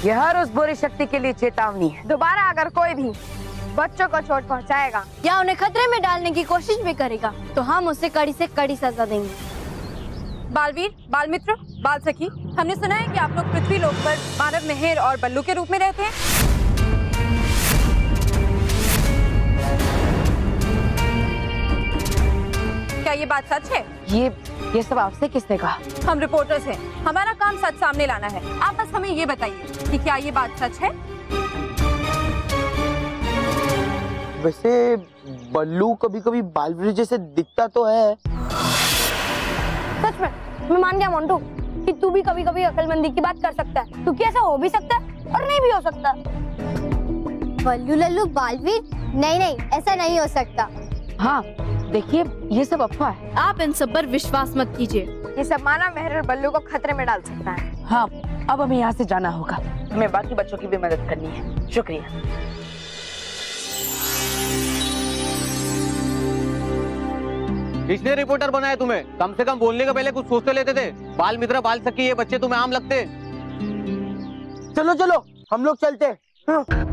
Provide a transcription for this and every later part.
यह हर उस बुरी शक्ति के लिए चेतावनी है। दोबारा अगर कोई भी बच्चों को चोट पहुंचाएगा या उन्हें खतरे में डालने की कोशिश भी करेगा तो हम उसे कड़ी से कड़ी सजा देंगे। बालवीर, बाल मित्र, बाल सखी, हमने सुना है कि आप लोग पृथ्वी लोक पर मानव मेहर और बल्लू के रूप में रहते हैं। क्या ये बात सच है? ये सब आपसे किसने कहा? हम रिपोर्टर्स हैं, हमारा काम सच सामने लाना है। आप बस हमें ये बताइए कि क्या ये बात सच है? वैसे बल्लू कभी कभी बालवीर जैसे दिखता तो है। सच में मैं मान गया मोंटू कि तू भी कभी कभी अकलमंदी की बात कर सकता है, क्योंकि ऐसा हो भी सकता है और नहीं भी हो सकता। बल्लू लल्लू बालवीर? नहीं, ऐसा नहीं हो सकता। हाँ देखिए, ये सब अफवाह है। आप इन सब पर विश्वास मत कीजिए। ये सब मानव मेहर और बल्लू को खतरे में डाल सकता है। हाँ, अब हमें यहाँ से जाना होगा। हमें बाकी बच्चों की भी मदद करनी है। शुक्रिया। किसने रिपोर्टर बनाया तुम्हें? कम से कम बोलने के पहले कुछ सोच तो लेते थे। बाल मित्र, बाल सखी, ये बच्चे तुम्हें आम लगते। चलो चलो हम लोग चलते हैं। हाँ।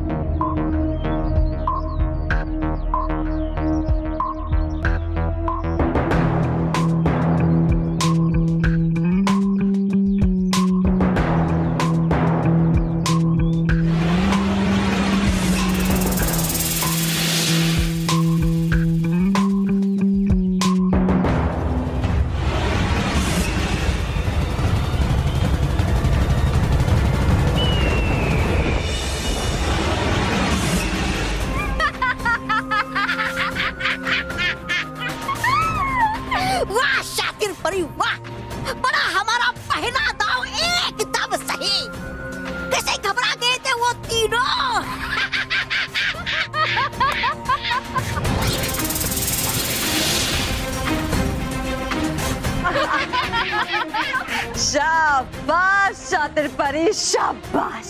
शाबाश शातिर परी, शाबाश।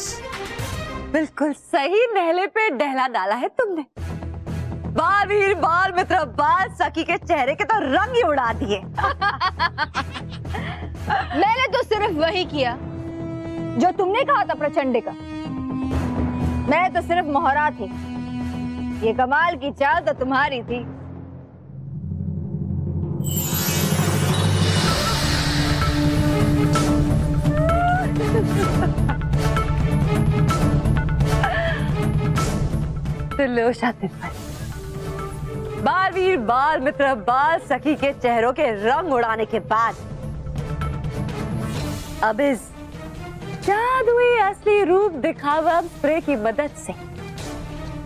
बिल्कुल सही नहले पे डहला डाला है तुमने। बालवीर, बाल मित्र, बाल सखी के चेहरे के तो रंग ही उड़ा दिए। मैंने तो सिर्फ वही किया जो तुमने कहा था प्रचंड का। मैं तो सिर्फ मोहरा थी। ये कमाल की चाल तो तुम्हारी थी। तो लो शातिर परी, बालवीर, बाल मित्र, बाल सखी के चेहरों के रंग उड़ाने के बाद अब इस जादुई असली रूप दिखावा स्प्रे की मदद से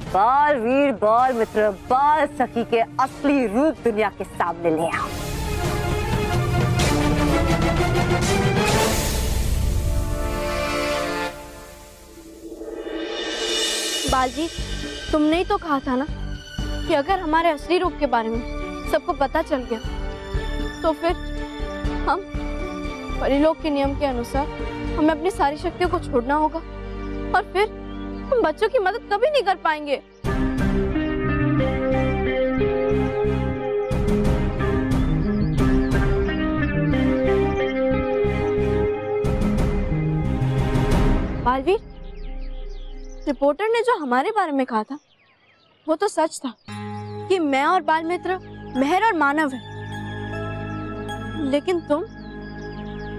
बालवीर, बाल मित्र, बाल सखी के असली रूप दुनिया के सामने ले आओ। बालजी, तुमने ही तो कहा था ना कि अगर हमारे असली रूप के बारे में सबको पता चल गया तो फिर हम परिलोक के नियम के अनुसार हमें अपनी सारी शक्तियों को छोड़ना होगा और फिर हम बच्चों की मदद कभी नहीं कर पाएंगे। बालवीर, रिपोर्टर ने जो हमारे बारे में कहा था वो तो सच था कि मैं और बाल मित्र मेहर और मानव है, लेकिन तुम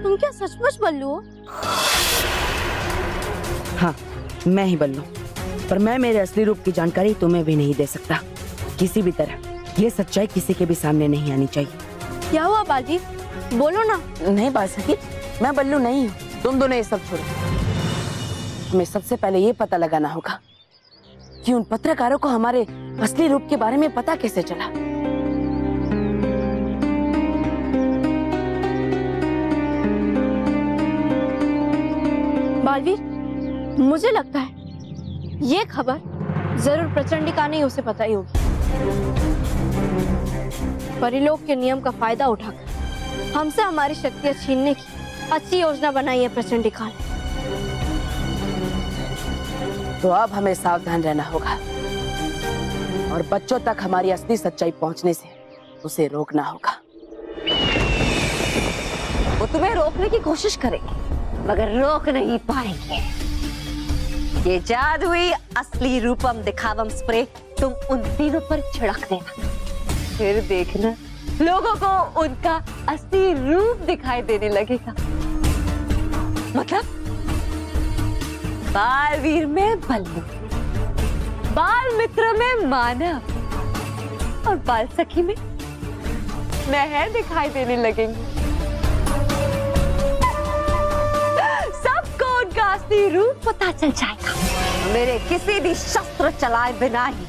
क्या सचमुच बल्लू हो? हाँ, मैं ही बल्लू, पर मैं मेरे असली रूप की जानकारी तुम्हें भी नहीं दे सकता। किसी भी तरह ये सच्चाई किसी के भी सामने नहीं आनी चाहिए। क्या हुआ बालवीर, बोलो ना। नहीं बाल सखी, मैं बल्लू नहीं हूँ। तुम दोनों ये सब छोड़ो। हमें सबसे पहले ये पता लगाना होगा कि उन पत्रकारों को हमारे असली रूप के बारे में पता कैसे चला। बालवीर, मुझे लगता है ये खबर जरूर प्रचंडिका ने उसे पता ही होगी। परिलोक के नियम का फायदा उठाकर हमसे हमारी शक्तियां छीनने की अच्छी योजना बनाई है प्रचंडिका ने। तो अब हमें सावधान रहना होगा और बच्चों तक हमारी असली सच्चाई पहुंचने से उसे रोकना होगा। वो तुम्हें रोकने की कोशिश करेंगे मगर रोक नहीं पाएंगे। ये जादुई असली रूपम दिखावम स्प्रे तुम उन तीनों पर छिड़क देना, फिर देखना लोगों को उनका असली रूप दिखाई देने लगेगा। मतलब बालवीर में बल्लू, बाल मित्र में मानव और बाल सखी में नहर दिखाई देने लगेंगी। सबको उनका असली रूप पता चल जाएगा। मेरे किसी भी शस्त्र चलाए बिना ही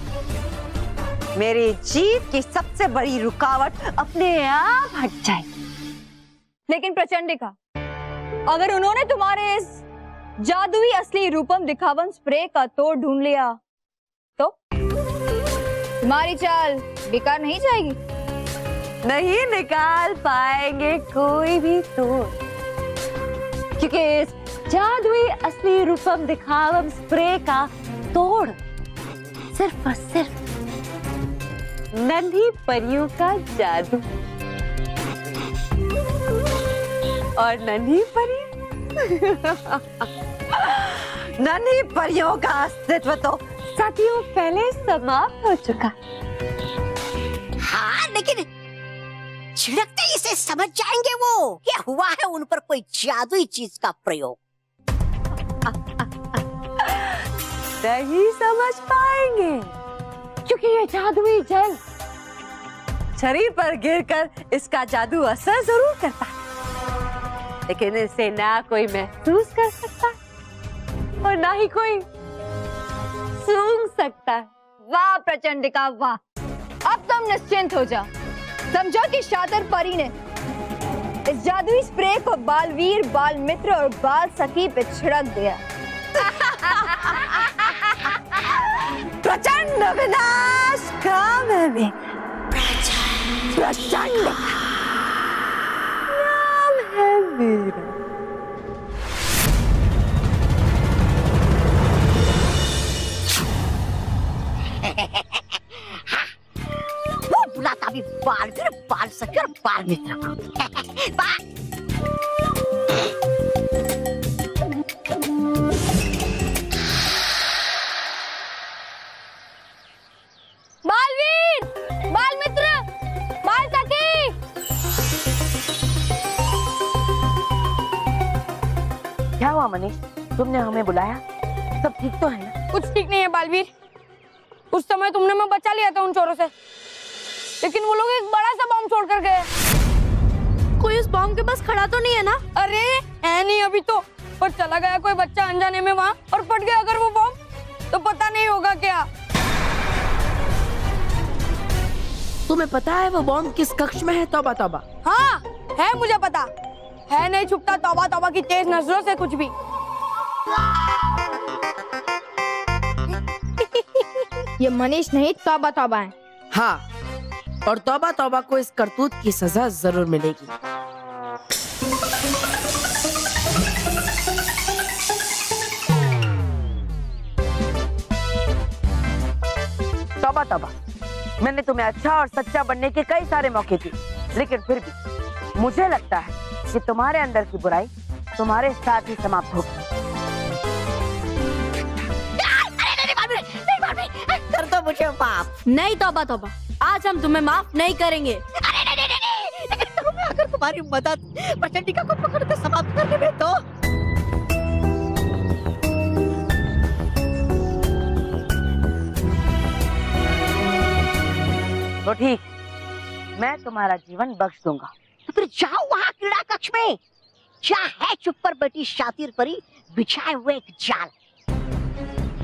मेरी जीत की सबसे बड़ी रुकावट अपने आप हट जाएगी। लेकिन प्रचंडिका, अगर उन्होंने तुम्हारे इस जादुई असली रूपम दिखावन स्प्रे का तोड़ ढूंढ लिया तो तुम्हारी चाल बेकार नहीं जाएगी। नहीं निकाल पाएंगे कोई भी तोड़, क्योंकि इस जादुई असली रूपम दिखावम स्प्रे का तोड़ सिर्फ और सिर्फ नन्ही परियों का जादू, और नन्ही परी नन्ही परियों का अस्तित्व तो सदियों पहले समाप्त हो चुका। हाँ, लेकिन छिड़कते ही से समझ जाएंगे वो क्या हुआ है उन पर कोई जादुई चीज का प्रयोग। नहीं समझ पाएंगे, क्योंकि ये जादुई जल शरीर पर गिरकर इसका जादू असर जरूर करता है, लेकिन इसे ना कोई महसूस कर सकता और ना ही कोई सूंघ सकता है। वाह प्रचंडिका वाह, अब तुम निश्चिंत हो जाओ। समझो कि शातिर परी ने इस जादुई स्प्रे को बालवीर, बाल मित्र और बाल सखी पे छिड़क दिया। प्रचंड विनाश काम है में प्रचंड नाम है मेरा। वो बुलाता भी बालवीर, बाल सखी और बाल मित्र को। बालवीर, बाल मित्र, बाल सखी। क्या हुआ मनीष, तुमने हमें बुलाया? सब ठीक तो है ना? कुछ ठीक नहीं है बालवीर। उस समय तुमने मैं बचा लिया था उन चोरों से, लेकिन वो लोग एक बड़ा सा बम छोड़ कर गए। कोई उस बम के पास खड़ा तो नहीं है ना? अरे है नहीं अभी तो, पर चला गया कोई बच्चा अनजाने में वहाँ और फट गया अगर वो बम तो पता नहीं होगा क्या। तुम्हें पता है वो बॉम्ब किस कक्ष में है? तौबा तौबा। हाँ है, मुझे पता है। नहीं छुपता तौबा तौबा की तेज नजरों से कुछ भी। ये मनीष नहीं, तौबा तौबा है। हाँ, और तौबा तौबा को इस करतूत की सजा जरूर मिलेगी। तौबा तौबा, मैंने तुम्हें अच्छा और सच्चा बनने के कई सारे मौके दिए, लेकिन फिर भी मुझे लगता है कि तुम्हारे अंदर की बुराई तुम्हारे साथ ही समाप्त होगी। कर दो मुझे माफ। नहीं तौबा तौबा, आज हम तुम्हें माफ नहीं करेंगे। अरे नहीं, लेकिन तुम्हें अगर तुम्हारी मदद प्रचंडिका को पकड़कर समाप्त करने में तो ठीक, मैं तुम्हारा जीवन बख्श दूंगा। तो फिर जाओ वहाँ क्रीड़ा कक्ष में, जहाँ है चुप पर बैठी शातिर परी बिछाए हुए एक जाल,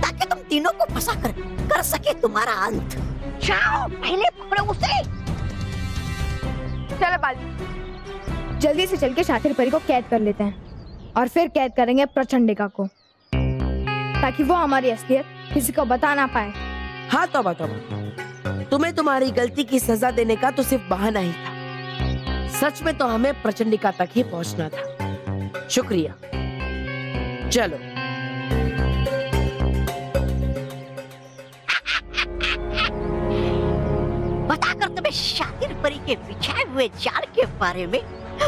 ताकि तुम तीनों को फंसा कर सके तुम्हारा अंत। जाओ, पहले पकड़ो उसे। चलो बालवीर, जल्दी से चल के शातिर परी को कैद कर लेते हैं और फिर कैद करेंगे प्रचंडिका को, ताकि वो हमारी असलियत किसी को बता ना पाए। हाँ तौबा तौबा, तुम्हें तुम्हारी गलती की सजा देने का तो सिर्फ बहाना ही था। सच में तो हमें प्रचंडिका तक ही पहुंचना था। शुक्रिया। चलो। बताकर तुम्हें शातिर परी के बिछाए हुए जाल के बारे में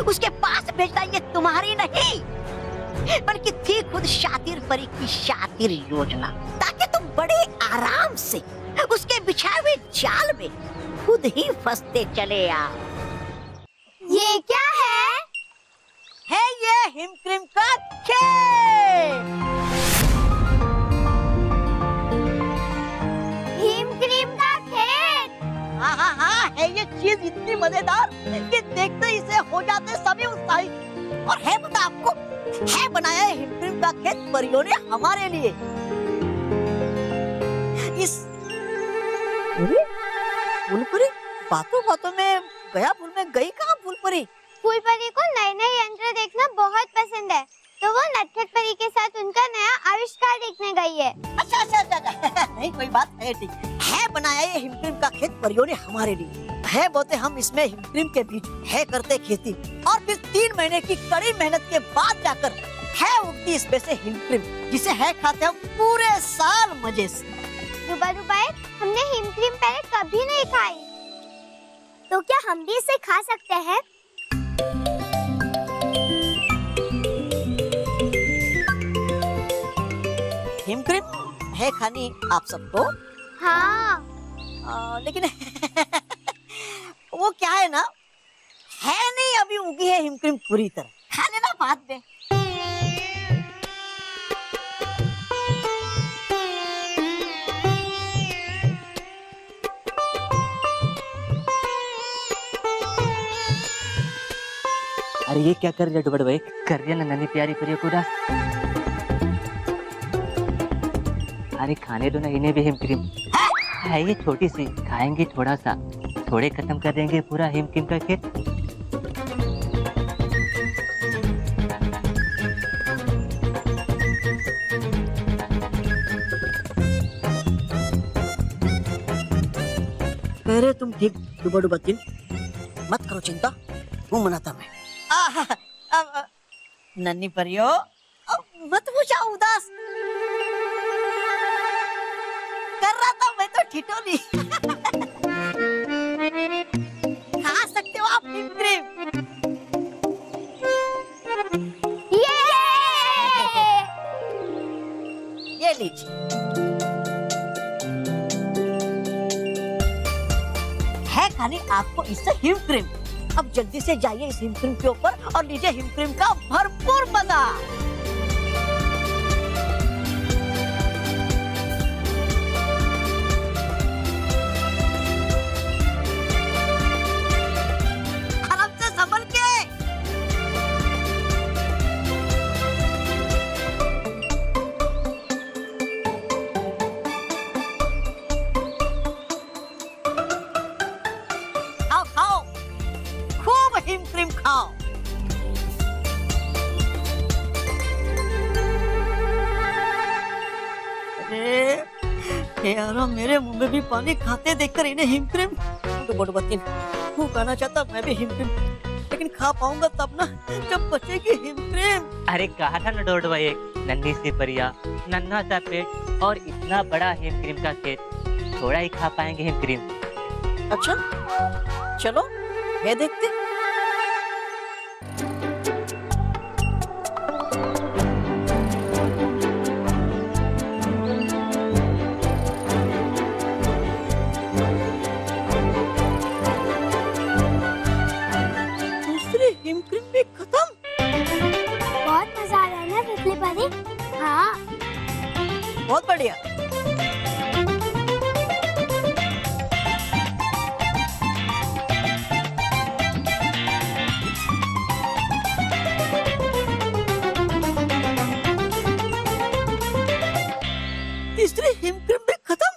उसके पास भेजना ये तुम्हारी नहीं, बल्कि थी खुद शातिर परी की शातिर योजना, ताकि तुम बड़े आराम से उसके बिछाए हुए जाल में खुद ही फंसते चले आओ। ये क्या है? है ये हिमक्रीम का खेल। हिमक्रीम का खेत। हाँ, है ये चीज इतनी मजेदार कि देखते ही इसे हो जाते सभी उत्साहित। और है पता आपको, है बनाया है हिमक्रीम का खेत परियों ने हमारे लिए। इस फूलपुरी बातों बातों में गया फूल में गई कहाँ फूलपुरी? फूलपरी को नए नए यंत्र देखना बहुत पसंद है, तो वो नटखट परी के साथ उनका नया आविष्कार देखने गई है। अच्छा नहीं कोई बात है, ठीक है। बनाया ये हिमक्रीम का खेत परियों ने हमारे लिए। है बोते हम इसमें हिमक्रीम के बीज है करते खेती, और फिर 3 महीने की कड़ी मेहनत के बाद जाकर है उगती इसमें से हिमक्रीम, जिसे है खाते हम पूरे साल मजे से। रुबाई, हमने हिमक्रीम पहले कभी नहीं खाई, तो क्या हम भी इसे खा सकते हैं? हिमक्रीम है खानी आप सबको? हाँ। लेकिन वो क्या है ना, है नहीं अभी उगी है हिमक्रीम पूरी तरह, खा लेना बाद में। अरे ये क्या कर रहे हो बड़े भाई? कर रही है ना नन्ही प्यारी परियों को उदास। अरे खाने दो ना इन्हें भी हिमक्रीम। है ये छोटी सी, खाएंगे थोड़ा सा, थोड़े खत्म कर देंगे पूरा हिमक्रीम का खेत। अरे तुम ठीक डुबा तीन मत करो चिंता, वो मनाता मैं। नन्ही परियो मत हो जाओ उदास, कर रहा था मैं तो ठिठोली। खा सकते हो आप हिमक्रीम। ये लीजिए। है खाली आपको इससे हिमक्रीम। अब जल्दी से जाइए इस हिमक्रीम के ऊपर और लीजिए हिमक्रीम का भरपूर मजा। आराम से संभल के। खाओ खूब हिमक्रीम खाओ। अरे यार मेरे मुंह में भी पानी खाते देखकर इन्हें हिमक्रीम तो बड़बत्ती वो कहना चाहता मैं भी हिमक्रीम, लेकिन खा पाऊंगा तब ना जब बचेगी हिमक्रीम। अरे कहा था ना डोड भाई, एक नन्ही सी परिया, नन्हा सा पेट और इतना बड़ा हिमक्रीम का खेत, थोड़ा ही खा पाएंगे हिमक्रीम। अच्छा चलो ये देखते। दूसरी हिमक्रीम भी खत्म। बहुत मजा आ रहा है ना तितली परी? हाँ। बहुत बढ़िया। तीसरी हिमक्रीम भी खत्म।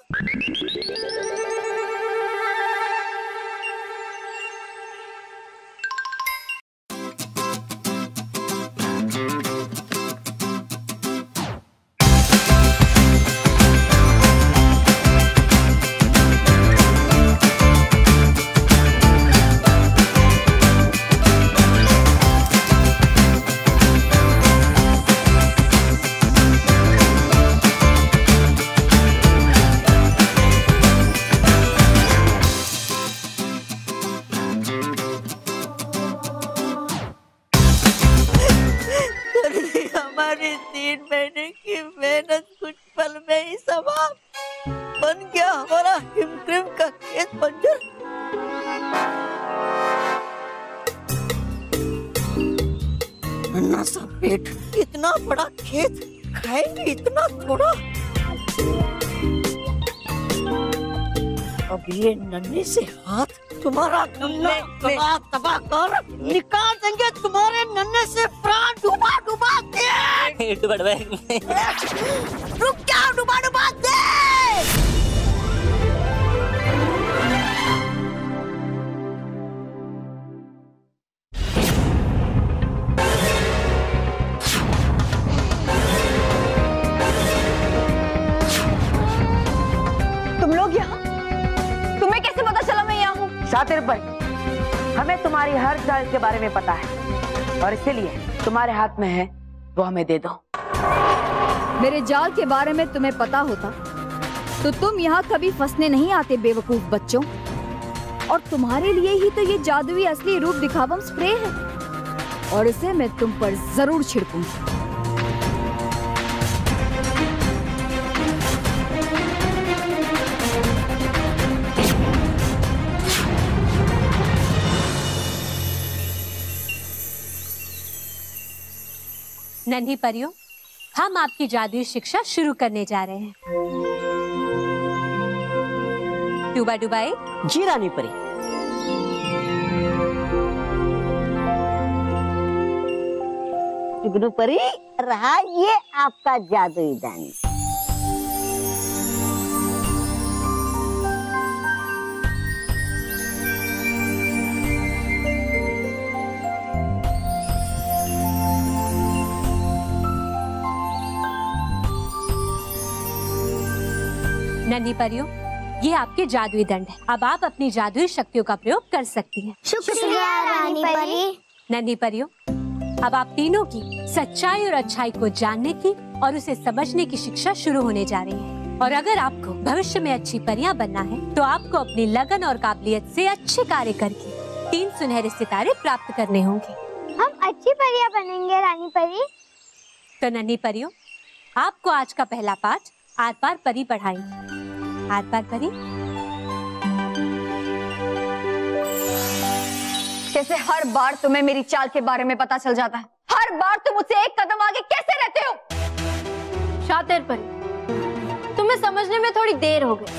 नन्हा सा पेट, इतना बड़ा खेत, खाएंगे इतना थोड़ा। अब ये नन्हे से हाथ तुम्हारा नन्हा तबाह कर निकाल देंगे, तुम्हारे नन्हे से प्राण डुबा डुबा के। रुक जाओ, डुबा डुबा दे। तुम लोग यहाँ? तुम्हें कैसे पता चला मैं यहाँ हूँ? शातिर भाई, हमें तुम्हारी हर चाल के बारे में पता है और इसीलिए तुम्हारे हाथ में है, वो हमें दे दो। मेरे जाल के बारे में तुम्हें पता होता तो तुम यहाँ कभी फंसने नहीं आते बेवकूफ बच्चों। और तुम्हारे लिए ही तो ये जादुई असली रूप दिखावम स्प्रे है और इसे मैं तुम पर जरूर छिड़कूंगी। नन्ही परियों, हम आपकी जादुई शिक्षा शुरू करने जा रहे हैं। डुबा डुबाई। जी रानी परी। जुगनू परी, रहा ये आपका जादुई दंड। नन्ही परियों, ये आपके जादुई दंड है। अब आप अपनी जादुई शक्तियों का प्रयोग कर सकती हैं। शुक्रिया रानी परी। नन्ही परियों, अब आप तीनों की सच्चाई और अच्छाई को जानने की और उसे समझने की शिक्षा शुरू होने जा रही है। और अगर आपको भविष्य में अच्छी परियां बनना है तो आपको अपनी लगन और काबिलियत से अच्छे कार्य करके 3 सुनहरे सितारे प्राप्त करने होंगे। हम अच्छी परियां बनेंगे रानी परी। तो नन्ही परियों, आपको आज का पहला पाठ आर पार परी पढ़ाएंगे। आर पार परी। कैसे हर बार तुम्हें मेरी चाल के बारे में पता चल जाता है? हर बार तुम मुझसे एक कदम आगे कैसे रहते हो? शातिर परी, तुम्हें समझने में थोड़ी देर हो गई।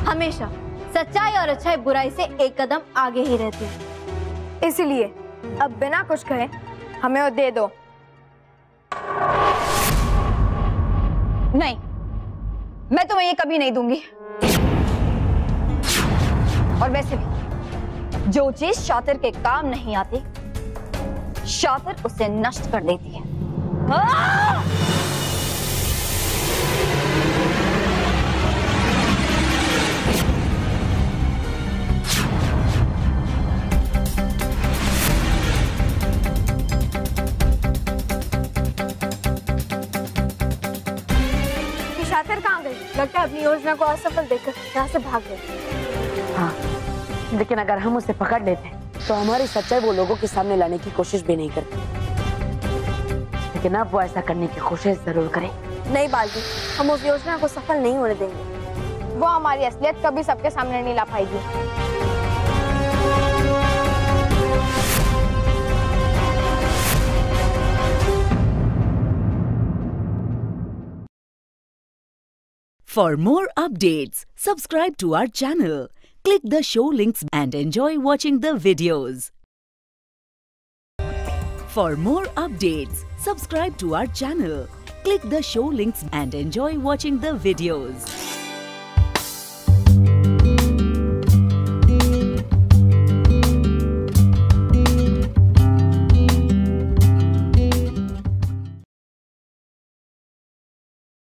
हमेशा सच्चाई और अच्छाई बुराई से एक कदम आगे ही रहती है। इसीलिए अब बिना कुछ कहे हमें वो दे दो। नहीं, मैं तुम्हें ये कभी नहीं दूंगी। और वैसे भी जो चीज शातिर के काम नहीं आती, शातिर उसे नष्ट कर देती है। शातिर कहाँ गई? लगता है अपनी योजना को असफल देखकर यहाँ से भाग गई। हाँ, लेकिन अगर हम उसे पकड़ लेते तो हमारी सच्चाई वो लोगों के सामने लाने की कोशिश भी नहीं करती। लेकिन अब वो ऐसा करने की कोशिश जरूर करें। नहीं बालजी, हम उस योजना को सफल नहीं होने देंगे। वो हमारी असलियत कभी सबके सामने नहीं ला पाएगी। For more updates, subscribe to our channel, click the show links and enjoy watching the videos. For more updates, subscribe to our channel, click the show links and enjoy watching the videos.